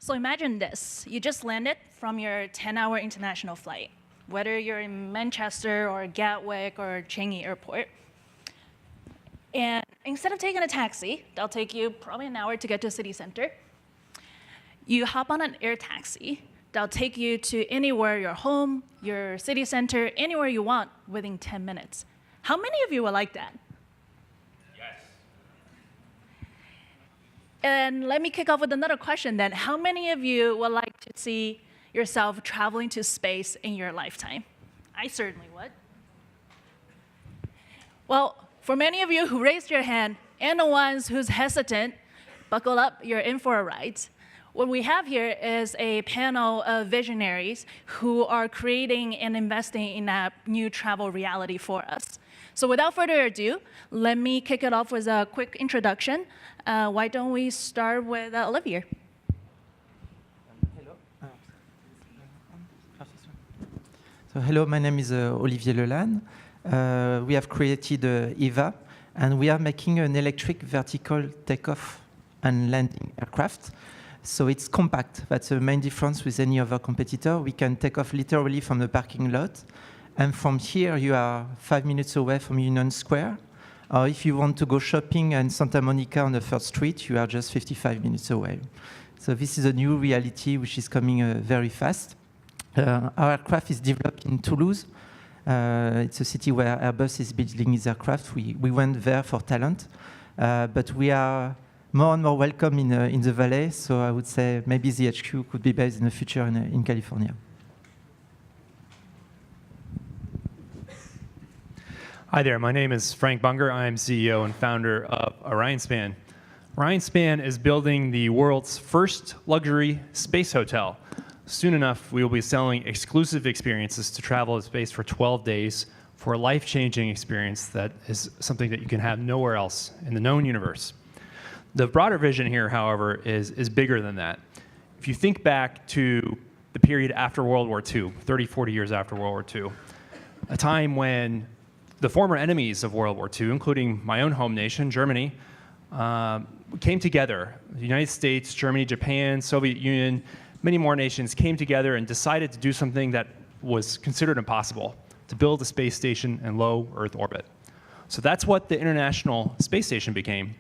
So imagine this. You just landed from your 10-hour international flight, whether you're in Manchester or Gatwick or Changi Airport. And instead of taking a taxi, that'll take you probably an hour to get to the city center, you hop on an air taxi that'll take you to anywhere, your home, your city center, anywhere you want within 10 minutes. How many of you would like that? Yes. And let me kick off with another question then. How many of you would like to see yourself traveling to space in your lifetime? I certainly would. Well, for many of you who raised your hand and the ones who's hesitant, buckle up, you're in for a ride. What we have here is a panel of visionaries who are creating and investing in that new travel reality for us. So without further ado, let me kick it off with a quick introduction. Why don't we start with Olivier? So hello, my name is Olivier Lelanne. We have created EVA, and we are making an electric vertical takeoff and landing aircraft. So it's compact. That's the main difference with any other competitor. We can take off literally from the parking lot. And from here, you are 5 minutes away from Union Square. Or if you want to go shopping in Santa Monica on the 3rd Street, you are just 55 minutes away. So this is a new reality which is coming very fast. Our aircraft is developed in Toulouse. It's a city where Airbus is building its aircraft. We went there for talent. But we are more and more welcome in the Valley. So I would say maybe the HQ could be based in the future in California. Hi there, my name is Frank Bunger. I'm CEO and founder of OrionSpan. OrionSpan is building the world's first luxury space hotel. Soon enough, we will be selling exclusive experiences to travel to space for 12 days for a life-changing experience that is something that you can have nowhere else in the known universe. The broader vision here, however, is bigger than that. If you think back to the period after World War II, 30, 40 years after World War II, a time when the former enemies of World War II, including my own home nation, Germany, came together. The United States, Germany, Japan, Soviet Union, many more nations came together and decided to do something that was considered impossible, to build a space station in low Earth orbit. So that's what the International Space Station became.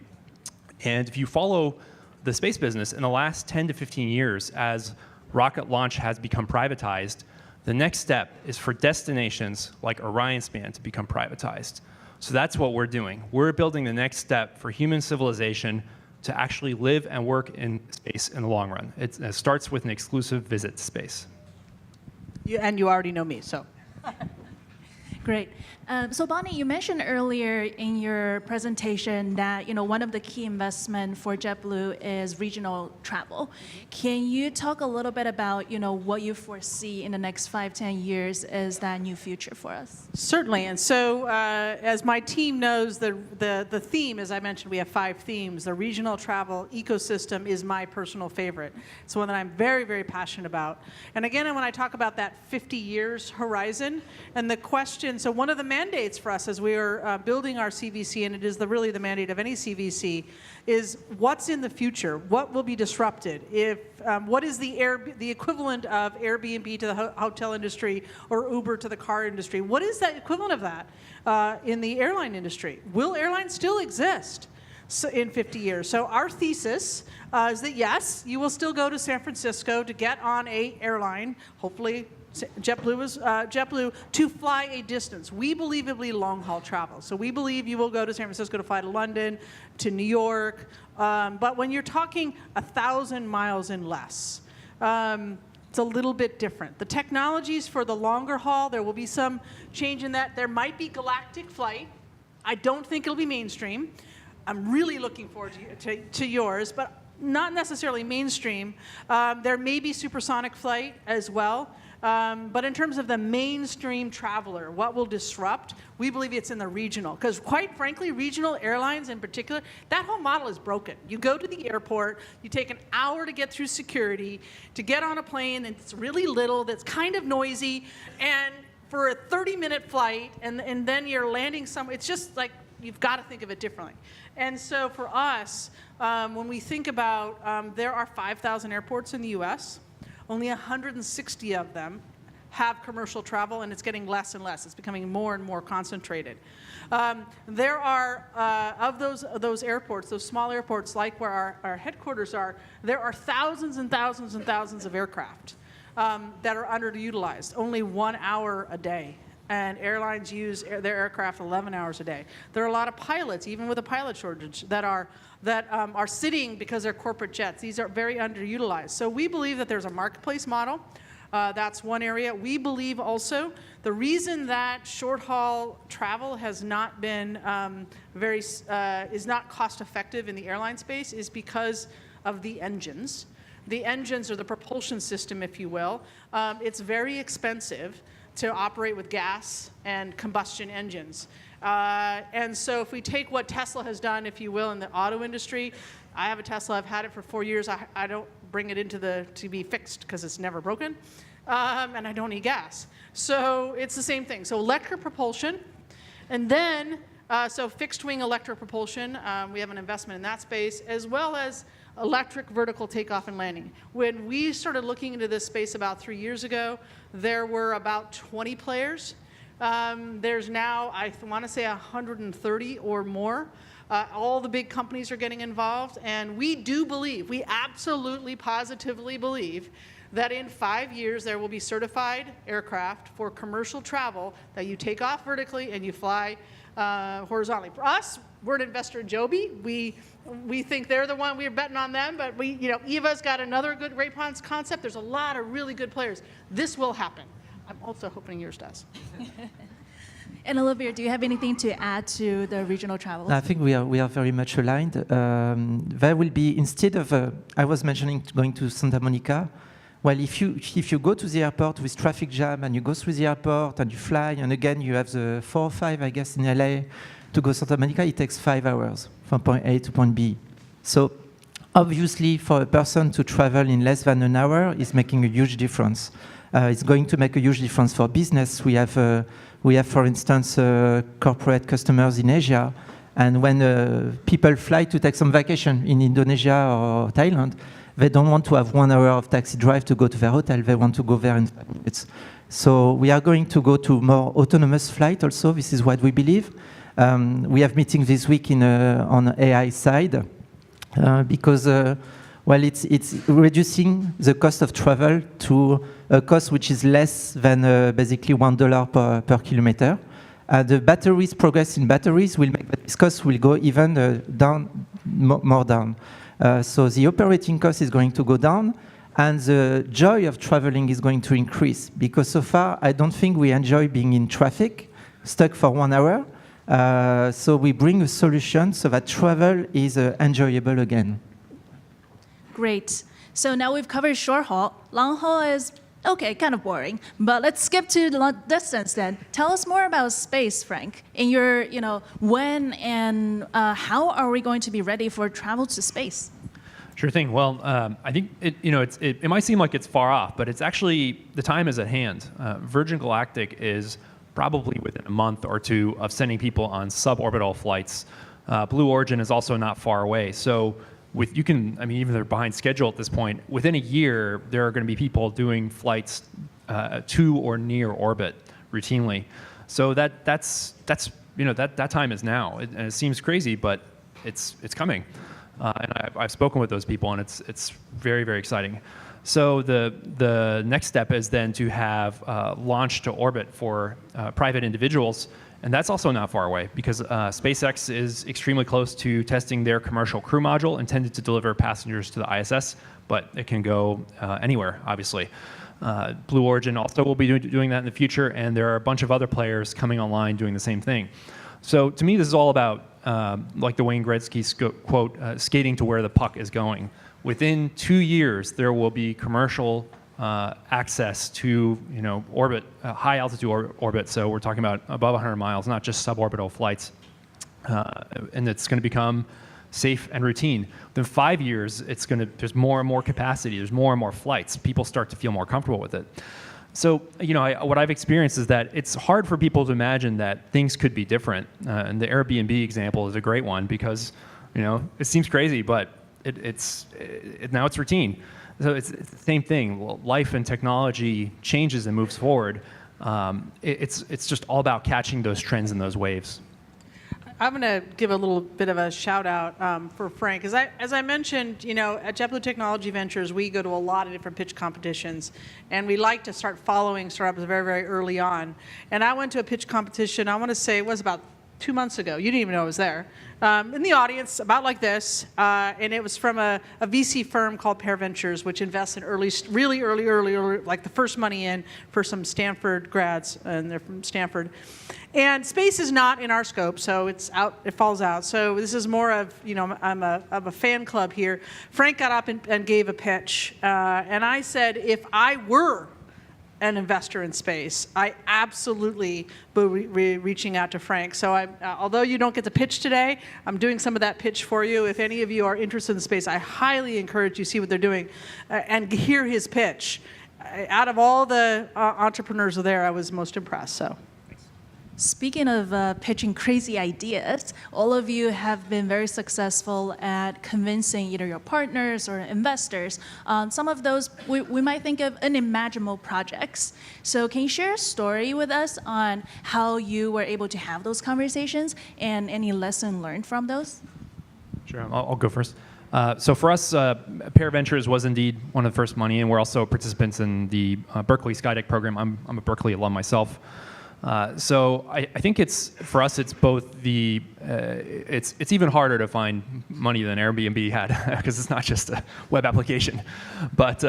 And if you follow the space business in the last 10 to 15 years, as rocket launch has become privatized, the next step is for destinations like OrionSpan to become privatized. So that's what we're doing. We're building the next step for human civilization to actually live and work in space in the long run. It starts with an exclusive visit to space. And you already know me, so. Great. So Bonnie, you mentioned earlier in your presentation that one of the key investment for JetBlue is regional travel. Can you talk a little bit about what you foresee in the next 5-10 years as that new future for us? Certainly. And so as my team knows, the theme, as I mentioned, we have 5 themes. The regional travel ecosystem is my personal favorite. It's one that I'm very, very passionate about. And again, when I talk about that 50 years horizon and the question, so one of the mandates for us as we are building our CVC, and it is really the mandate of any CVC, is what's in the future? What will be disrupted? What is the equivalent of Airbnb to the hotel industry or Uber to the car industry? What is that equivalent of that in the airline industry? Will airlines still exist in 50 years? So our thesis is that yes, you will still go to San Francisco to get on a airline, hopefully JetBlue to fly a distance. We believe it will be long-haul travel. So we believe you will go to San Francisco to fly to London, to New York. But when you're talking 1,000 miles and less, it's a little bit different. The technologies for the longer haul, there will be some change in that. There might be galactic flight. I don't think it'll be mainstream. I'm really looking forward to yours, but not necessarily mainstream. There may be supersonic flight as well. But in terms of the mainstream traveler, what will disrupt, we believe it's in the regional. Because quite frankly, regional airlines in particular, that whole model is broken. You go to the airport, you take an hour to get through security, to get on a plane that's really little, that's kind of noisy, and for a 30-minute flight, and then you're landing somewhere, it's just like, you've got to think of it differently. And so for us, when we think about, there are 5,000 airports in the US, only 160 of them have commercial travel, and it's getting less and less. It's becoming more and more concentrated. There are, of those airports, those small airports like where our headquarters are, there are thousands and thousands and thousands of aircraft that are underutilized, only 1 hour a day. And airlines use their aircraft 11 hours a day. There are a lot of pilots, even with a pilot shortage, that are sitting because they're corporate jets. These are very underutilized. So we believe that there's a marketplace model. That's one area. We believe also the reason that short-haul travel has not been is not cost-effective in the airline space is because of the engines. The engines, or the propulsion system, if you will. It's very expensive to operate with gas and combustion engines. And so if we take what Tesla has done, if you will, in the auto industry, I have a Tesla, I've had it for 4 years. I don't bring it into to be fixed because it's never broken, and I don't need gas. So it's the same thing. So electric propulsion, and then, so fixed wing electric propulsion, we have an investment in that space, as well as electric vertical takeoff and landing. When we started looking into this space about 3 years ago, there were about 20 players. There's now, I want to say, 130 or more. All the big companies are getting involved, and we do believe, we absolutely positively believe, that in 5 years there will be certified aircraft for commercial travel that you take off vertically and you fly horizontally. For us, we're an investor in Joby. We think they're the one, we're betting on them, but EVA's got another good Raypon's concept. There's a lot of really good players. This will happen. I'm also hoping yours does. And Olivier, do you have anything to add to the regional travel? I think we are very much aligned. There will be, instead of, I was mentioning going to Santa Monica. Well, if you go to the airport with traffic jam and you go through the airport and you fly, and again you have the 4 or 5, I guess, in LA to go to Santa Monica, it takes 5 hours from point A to point B. So obviously, for a person to travel in less than an hour is making a huge difference. It's going to make a huge difference for business. We have, for instance, corporate customers in Asia, and when people fly to take some vacation in Indonesia or Thailand, they don't want to have 1 hour of taxi drive to go to their hotel. They want to go there in 5 minutes. So we are going to go to more autonomous flight also. This is what we believe. We have meetings this week on AI side because, well, it's reducing the cost of travel to a cost which is less than basically $1 per kilometer. The batteries, progress in batteries will make this cost will go even more down. So the operating cost is going to go down, and the joy of traveling is going to increase, because so far I don't think we enjoy being in traffic, stuck for 1 hour. So we bring a solution so that travel is enjoyable again. Great. So now we've covered short haul. Long haul is, okay, kind of boring, but let's skip to the long distance then. Tell us more about space, Frank. In your, when and how are we going to be ready for travel to space? Sure thing. Well, I think it might seem like it's far off, but it's actually, the time is at hand. Virgin Galactic is probably within a month or two of sending people on suborbital flights. Blue Origin is also not far away. So even they're behind schedule at this point, within a year, there are going to be people doing flights to or near orbit routinely. So that time is now. And it seems crazy, but it's coming. And I've spoken with those people, and it's very, very exciting. So the next step is then to have launch to orbit for private individuals. And that's also not far away, because SpaceX is extremely close to testing their commercial crew module intended to deliver passengers to the ISS, but it can go anywhere, obviously. Blue Origin also will be doing that in the future, and there are a bunch of other players coming online doing the same thing. So to me, this is all about, like the Wayne Gretzky quote, skating to where the puck is going. Within 2 years, there will be commercial access to orbit, high altitude orbit. So we're talking about above 100 miles, not just suborbital flights, and it's going to become safe and routine. Within 5 years, there's more and more capacity. There's more and more flights. People start to feel more comfortable with it. So, what I've experienced is that it's hard for people to imagine that things could be different. And the Airbnb example is a great one because, it seems crazy, but now it's routine. So it's the same thing. Life and technology changes and moves forward. It's just all about catching those trends and those waves. I'm going to give a little bit of a shout out for Frank. As I mentioned, at JetBlue Technology Ventures, we go to a lot of different pitch competitions, and we like to start following startups very, very early on. And I went to a pitch competition, I want to say it was about 2 months ago. You didn't even know I was there. In the audience, about like this, and it was from a VC firm called Pear Ventures, which invests in really early, like the first money in for some Stanford grads, and they're from Stanford. And space is not in our scope, so it's out. It falls out. So this is more of, I'm a fan club here. Frank got up and gave a pitch, and I said, if I were an investor in space, I absolutely will be reaching out to Frank. So although you don't get to pitch today, I'm doing some of that pitch for you. If any of you are interested in space, I highly encourage you to see what they're doing and hear his pitch. Out of all the entrepreneurs there, I was most impressed. So. Speaking of pitching crazy ideas, all of you have been very successful at convincing either your partners or investors. Some of those we might think of unimaginable projects. So can you share a story with us on how you were able to have those conversations and any lesson learned from those? Sure, I'll go first. So for us, Pear Ventures was indeed one of the first money, and we're also participants in the Berkeley Skydeck program. I'm a Berkeley alum myself. So I think for us it's both it's even harder to find money than Airbnb had because it's not just a web application, but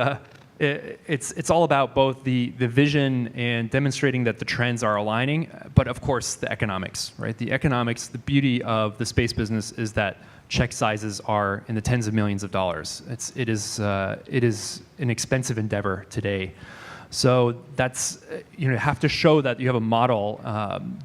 it's all about both the vision and demonstrating that the trends are aligning, but of course the economics, right? The economics, the beauty of the space business is that check sizes are in the tens of millions of dollars. It is an expensive endeavor today. So that's, you have to show that you have a model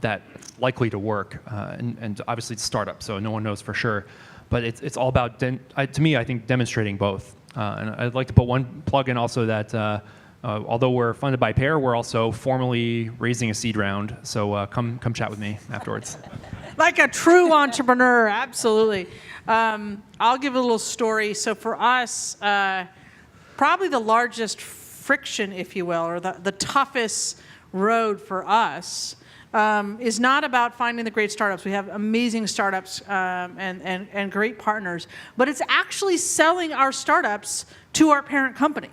that's likely to work, and obviously it's a startup, so no one knows for sure. But it's all about, to me, I think, demonstrating both. And I'd like to put one plug in also that although we're funded by Pear, we're also formally raising a seed round. So come chat with me afterwards. Like a true entrepreneur, absolutely. I'll give a little story. So for us, probably the largest friction, if you will, or the toughest road for us is not about finding the great startups. We have amazing startups and great partners, but it's actually selling our startups to our parent company.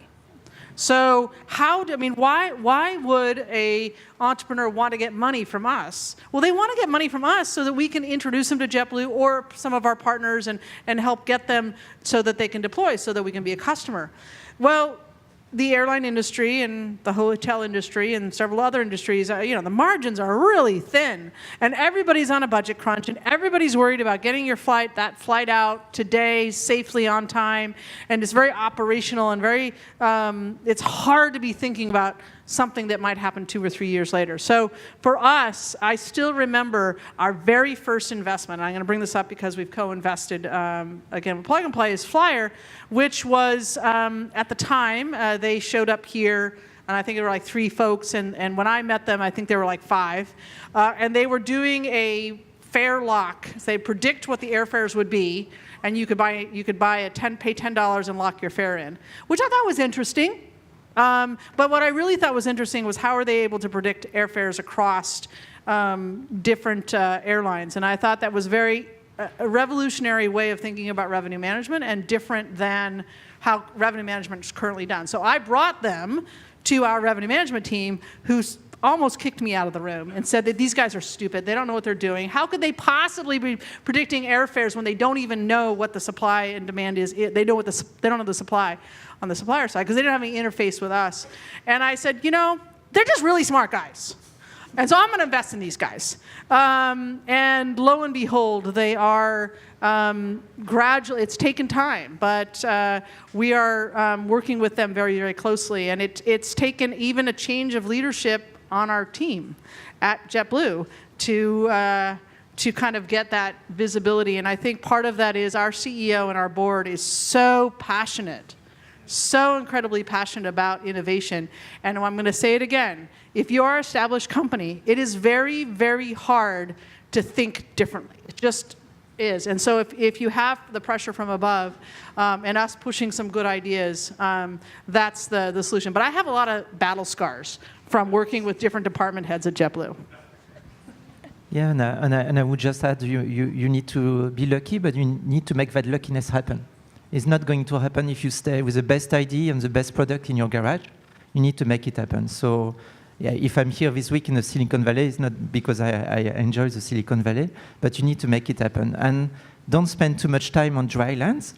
So why would a entrepreneur want to get money from us? Well, they want to get money from us so that we can introduce them to JetBlue or some of our partners and help get them so that they can deploy, so that we can be a customer. Well, the airline industry and the hotel industry and several other industries, the margins are really thin, and everybody's on a budget crunch, and everybody's worried about getting that flight out today safely on time, and it's very operational and very, it's hard to be thinking about something that might happen 2 or 3 years later. So for us, I still remember our very first investment. I'm going to bring this up because we've co-invested, again, with Plug and Play, is Flyer, which was, at the time, they showed up here, and I think there were like 3 folks, and when I met them, I think there were like 5. And they were doing a fare lock. So they predict what the airfares would be, and you could pay $10 and lock your fare in, which I thought was interesting. But what I really thought was interesting was how are they able to predict airfares across different airlines. And I thought that was a revolutionary way of thinking about revenue management and different than how revenue management is currently done. So I brought them to our revenue management team, who almost kicked me out of the room and said that these guys are stupid. They don't know what they're doing. How could they possibly be predicting airfares when they don't even know what the supply and demand is? They don't know the supply on the supplier side because they didn't have any interface with us. And I said, they're just really smart guys. And so I'm going to invest in these guys. And lo and behold, they are gradually, it's taken time, but we are working with them very, very closely. And it's taken even a change of leadership on our team at JetBlue to kind of get that visibility. And I think part of that is our CEO and our board is so passionate so incredibly passionate about innovation. And I'm going to say it again. If you are an established company, it is very, very hard to think differently. It just is. And so if you have the pressure from above and us pushing some good ideas, that's the solution. But I have a lot of battle scars from working with different department heads at JetBlue. Yeah, and I would just add, you need to be lucky, but you need to make that luckiness happen. It's not going to happen if you stay with the best idea and the best product in your garage. You need to make it happen. So, yeah, if I'm here this week in the Silicon Valley, it's not because I enjoy the Silicon Valley, but you need to make it happen. And don't spend too much time on dry lands.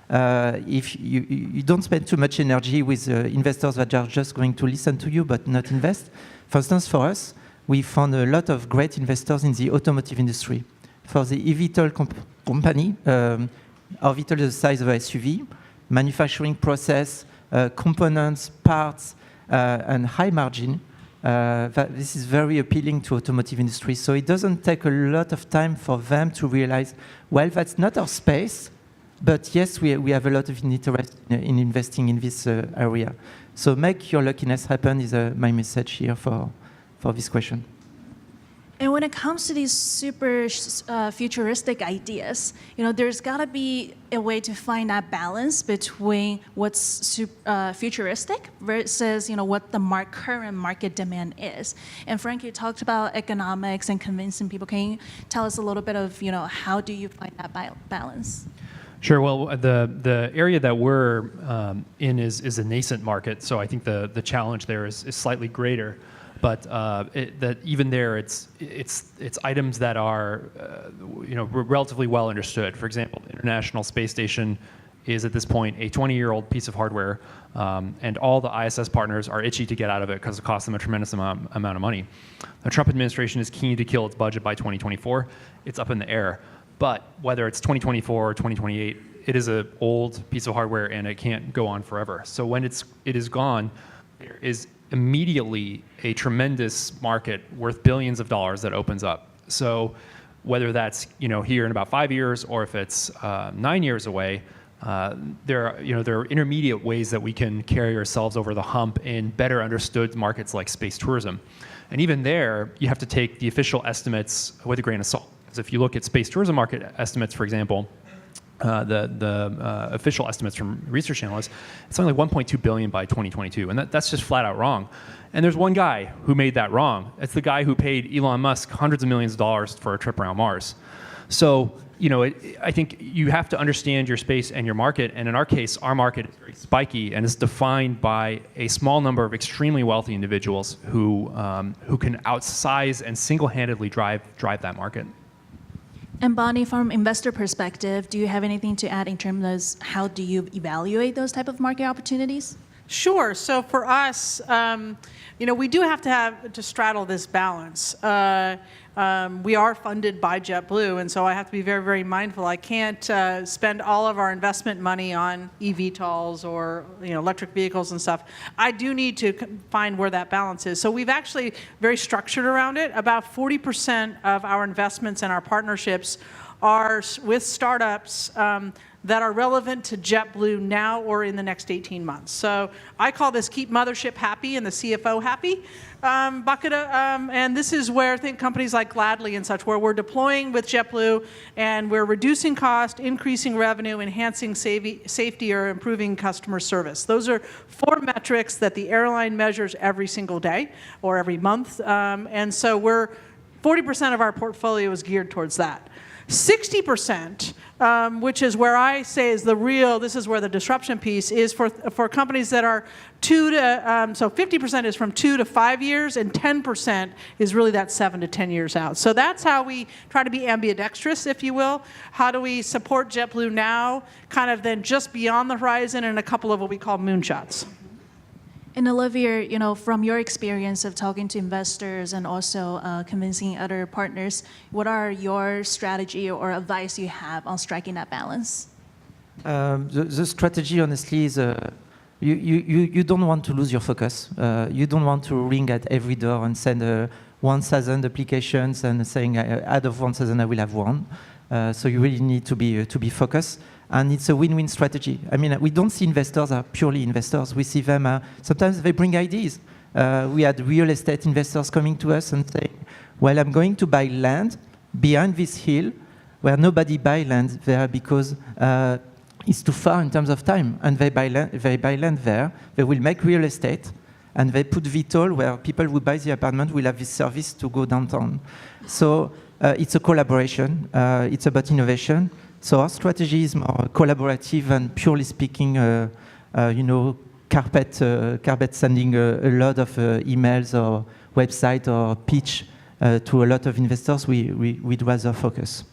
If you don't spend too much energy with investors that are just going to listen to you but not invest. For instance, for us, we found a lot of great investors in the automotive industry. For the eVTOL company, our VTOL is the size of a SUV, manufacturing process, components, parts, and high margin. This is very appealing to automotive industry. So it doesn't take a lot of time for them to realize, well, that's not our space, but yes, we have a lot of interest in investing in this area. So make your luckiness happen is my message here for this question. And when it comes to these super futuristic ideas, there's got to be a way to find that balance between what's futuristic versus, what the current market demand is. And Frank, you talked about economics and convincing people. Can you tell us a little bit of, how do you find that balance? Sure. Well, the area that we're in is a nascent market, so I think the challenge there is slightly greater. But that even there, it's items that are relatively well understood. For example, the International Space Station is at this point a 20-year-old piece of hardware, and all the ISS partners are itchy to get out of it because it costs them a tremendous amount of money. The Trump administration is keen to kill its budget by 2024. It's up in the air. But whether it's 2024 or 2028, it is an old piece of hardware and it can't go on forever. So when it is gone, there is immediately a tremendous market worth billions of dollars that opens up. So whether that's here in about 5 years or if it's 9 years away, there are intermediate ways that we can carry ourselves over the hump in better understood markets like space tourism. And even there, you have to take the official estimates with a grain of salt. Because if you look at space tourism market estimates, for example, the official estimates from research analysts, it's only like 1.2 billion by 2022, and that's just flat out wrong. And there's one guy who made that wrong. It's the guy who paid Elon Musk hundreds of millions of dollars for a trip around Mars. So, I think you have to understand your space and your market, and in our case, our market is very spiky and is defined by a small number of extremely wealthy individuals who can outsize and single-handedly drive that market. And Bonnie, from investor perspective, do you have anything to add in terms of how do you evaluate those type of market opportunities? Sure. So for us, we do have to straddle this balance. We are funded by JetBlue, and so I have to be very, very mindful. I can't spend all of our investment money on eVTOLs or electric vehicles and stuff. I do need to find where that balance is. So we've actually very structured around it. About 40% of our investments and our partnerships are with startups that are relevant to JetBlue now or in the next 18 months. So I call this keep mothership happy and the CFO happy bucket. And this is where I think companies like Gladly and such, where we're deploying with JetBlue and we're reducing cost, increasing revenue, enhancing safety, or improving customer service. Those are 4 metrics that the airline measures every single day or every month. And so 40% of our portfolio is geared towards that. 60%, which is where I say is this is where the disruption piece is for companies that are 50% is from 2 to 5 years, and 10% is really that 7 to 10 years out. So that's how we try to be ambidextrous, if you will. How do we support JetBlue now, kind of then just beyond the horizon, and a couple of what we call moonshots. And Olivier, from your experience of talking to investors and also convincing other partners, what are your strategy or advice you have on striking that balance? The strategy, honestly, is you don't want to lose your focus. You don't want to ring at every door and send 1,000 applications and saying out of 1,000 I will have one. So you really need to be focused. And it's a win-win strategy. I mean, we don't see investors as purely investors. We see them, sometimes they bring ideas. We had real estate investors coming to us and saying, well, I'm going to buy land behind this hill where nobody buys land there because it's too far in terms of time. And they buy land there. They will make real estate. And they put VTOL where people who buy the apartment will have this service to go downtown. So it's a collaboration. It's about innovation. So our strategy is more collaborative and purely speaking, carpet sending a lot of emails or website or pitch to a lot of investors. We'd rather focus.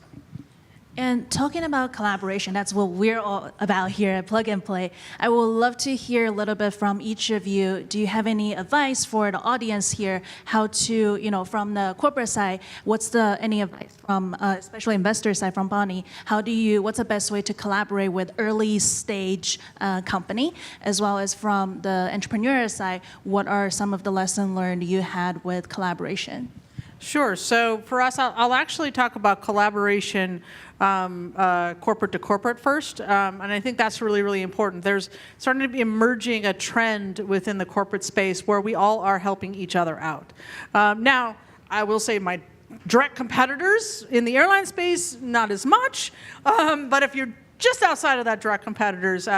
And talking about collaboration, that's what we're all about here at Plug and Play. I would love to hear a little bit from each of you. Do you have any advice for the audience here? How to, from the corporate side, what's any advice from, especially investor side from Bonnie? What's the best way to collaborate with early stage company, as well as from the entrepreneur side, what are some of the lessons learned you had with collaboration? Sure. So for us, I'll actually talk about collaboration corporate to corporate first. And I think that's really, really important. There's starting to be emerging a trend within the corporate space where we all are helping each other out. Now, I will say my direct competitors in the airline space, not as much. But if you're just outside of that direct competitors.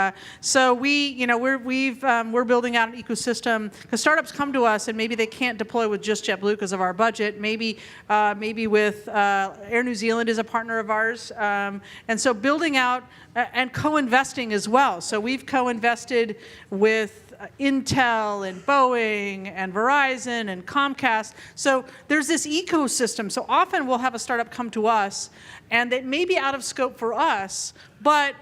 So we're building out an ecosystem because startups come to us and maybe they can't deploy with just JetBlue because of our budget. Maybe with Air New Zealand is a partner of ours, and so building out and co-investing as well. So we've co-invested with Intel and Boeing and Verizon and Comcast. So there's this ecosystem. So often we'll have a startup come to us and it may be out of scope for us, but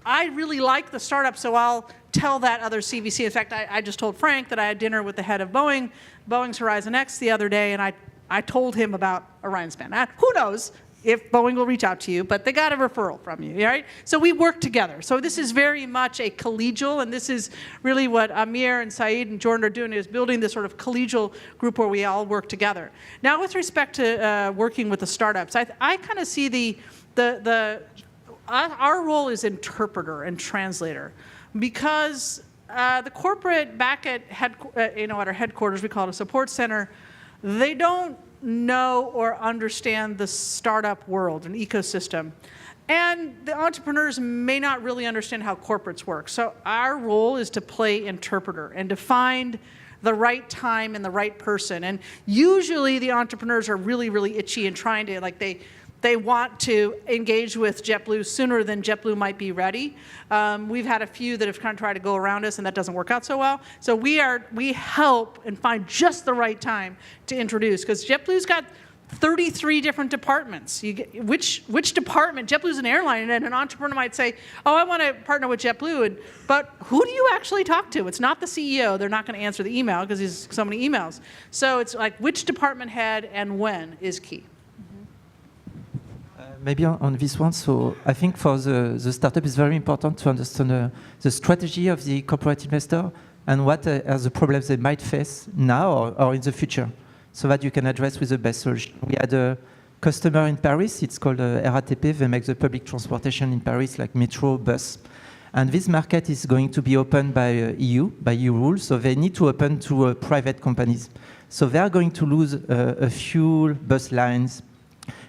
I really like the startup, so I'll tell that other CVC. In fact, I just told Frank that I had dinner with the head of Boeing's Horizon X the other day, and I told him about OrionSpan. Who knows if Boeing will reach out to you, but they got a referral from you, right? So we work together. So this is very much a collegial, and this is really what Amir and Saeed and Jordan are doing, is building this sort of collegial group where we all work together. Now, with respect to working with the startups, I kind of see our role is interpreter and translator, because the corporate back at our headquarters, we call it a support center, they don't know or understand the startup world and ecosystem. And the entrepreneurs may not really understand how corporates work. So our role is to play interpreter and to find the right time and the right person. And usually the entrepreneurs are really, really itchy and trying to, they want to engage with JetBlue sooner than JetBlue might be ready. We've had a few that have kind of tried to go around us, and that doesn't work out so well. So we help and find just the right time to introduce, because JetBlue's got 33 different departments. Which department? JetBlue's an airline, and an entrepreneur might say, "Oh, I want to partner with JetBlue," but who do you actually talk to? It's not the CEO. They're not going to answer the email because there's so many emails. So it's like which department head and when is key. Maybe on this one, so I think for the startup, it's very important to understand the strategy of the corporate investor and what are the problems they might face now or in the future, so that you can address with the best solution. We had a customer in Paris, it's called RATP, they make the public transportation in Paris, like metro, bus. And this market is going to be opened by EU rules, so they need to open to private companies. So they are going to lose a few bus lines,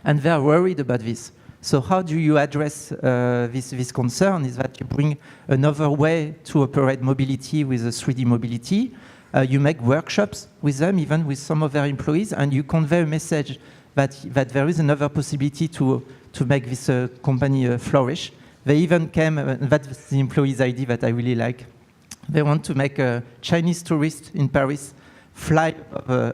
and they are worried about this. So how do you address this concern is that you bring another way to operate mobility with a 3D mobility. You make workshops with them, even with some of their employees, and you convey a message that there is another possibility to make this company flourish. They even came, that's the employee's idea that I really like. They want to make a Chinese tourist in Paris fly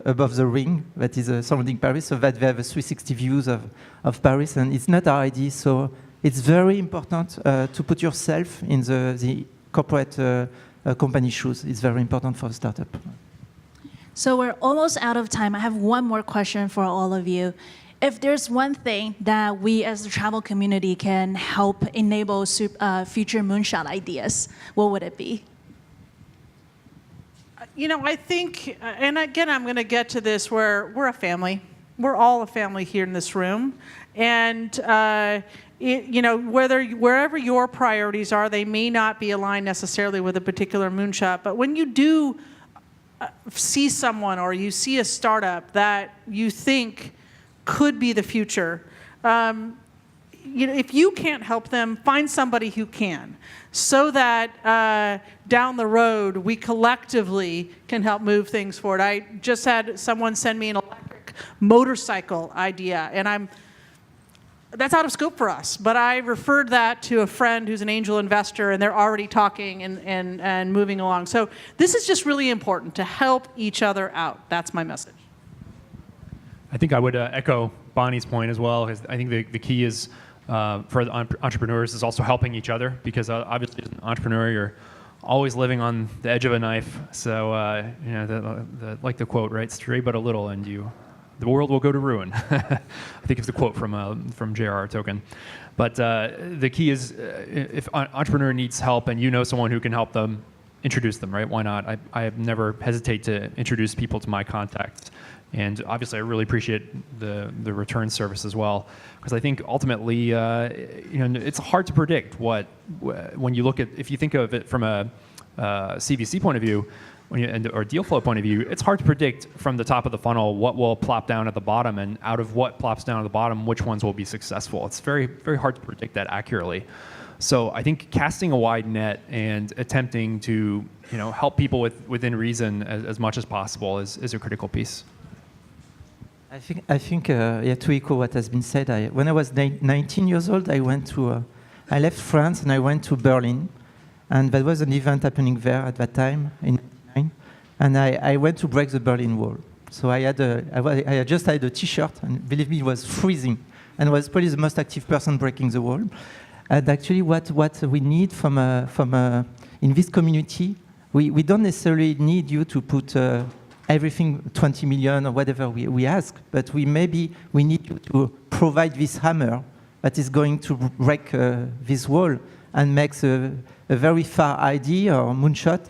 above the ring that is surrounding Paris, so that they have a 360 views of Paris, and it's not our idea. So it's very important to put yourself in the corporate company shoes. It's very important for a startup. So we're almost out of time. I have one more question for all of you. If there's one thing that we as the travel community can help enable future moonshot ideas, what would it be? I think, and again, I'm going to get to this where we're a family. we're all a family here in this room, and you know, wherever your priorities are, they may not be aligned necessarily with a particular moonshot. But when you do see someone or you see a startup that you think could be the future, you know, if you can't help them, find somebody who can, so that down the road we collectively can help move things forward. I just had someone send me an electric motorcycle idea, and that's out of scope for us, but I referred that to a friend who's an angel investor, and they're already talking and moving along. So this is just really important to help each other out. That's my message. I think I would echo Bonnie's point as well, because I think the key is for the entrepreneurs is also helping each other, because obviously as an entrepreneur, you're always living on the edge of a knife. So you know, like the quote, right? Stray but a little, and the world will go to ruin. I think it's a quote from J.R.R. Tolkien. But the key is, if an entrepreneur needs help and you know someone who can help them, introduce them, right? Why not? I never hesitate to introduce people to my contacts. And obviously, I really appreciate the return service as well, because I think ultimately, you know, it's hard to predict when you look at, if you think of it from a CVC point of view, or deal flow point of view, it's hard to predict from the top of the funnel what will plop down at the bottom, and out of what plops down at the bottom, which ones will be successful. It's very, very hard to predict that accurately. So I think casting a wide net and attempting to, you know, help people within reason as much as possible is a critical piece. I think yeah, to echo what has been said, when I was 19 years old, I left France and I went to Berlin, and there was an event happening there at that time in 1999, and I went to break the Berlin Wall. So I just had a T-shirt, and believe me, it was freezing, and I was probably the most active person breaking the wall. And actually, what we need in this community, we don't necessarily need you to put everything 20 million or whatever we ask, but we need you to provide this hammer that is going to break this wall and makes a very far idea or moonshot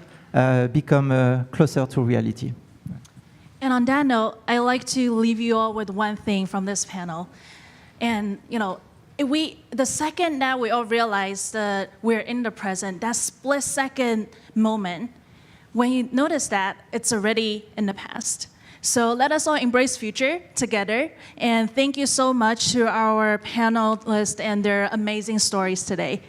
become closer to reality. And on that note, I like to leave you all with one thing from this panel. And you know, the second that we all realize that we're in the present, that split second moment, when you notice that, it's already in the past. So let us all embrace future together. And thank you so much to our panelists and their amazing stories today.